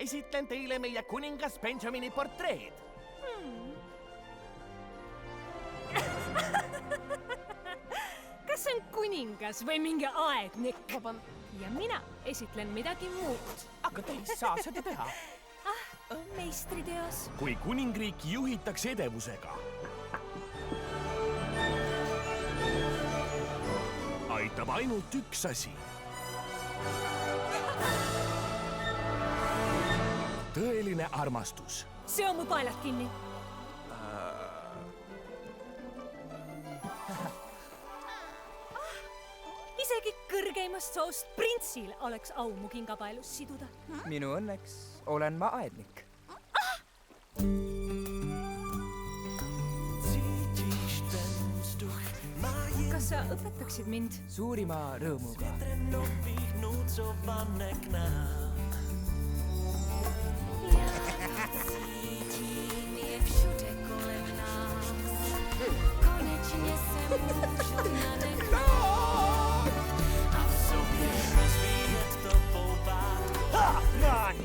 esitlen teile meie kuningas Benjamini portreed. Kas on kuningas või mingi aednik? Ja mina esitlen midagi muud. Aga te ei saa seda teha. Meistriteos. Kui kuningriik juhitakse edevusega, aitab ainult üks asi. Tõeline armastus. See on mu paelad kinni. Isegi kõrgeimast soost printsil oleks au mu kingapaelus siduda. Minu õnneks olen ma aednik. Kas sa õpetaksid mind? Suurima rõõmuga. Ma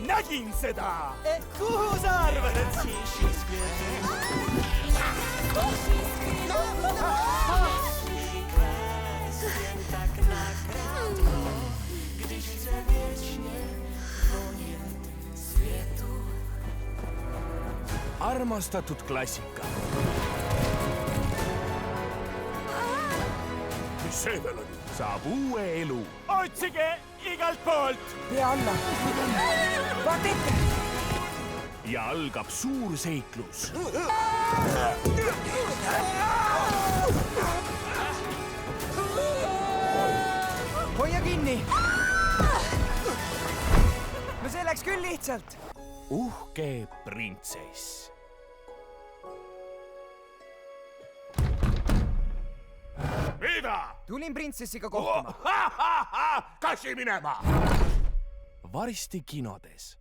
nägin seda! Kuhu sa arvad, et armastatud klassika. Mis see veel oli? Saab uue elu. Otsige igalt poolt! Pea alla! Vaat ette! Ja algab suur seiklus. Hoia kinni! No see läks küll lihtsalt. Uhke printsess. Mida? Tulin printsessiga kohtuma. Kassi minema! Varsti kinodes.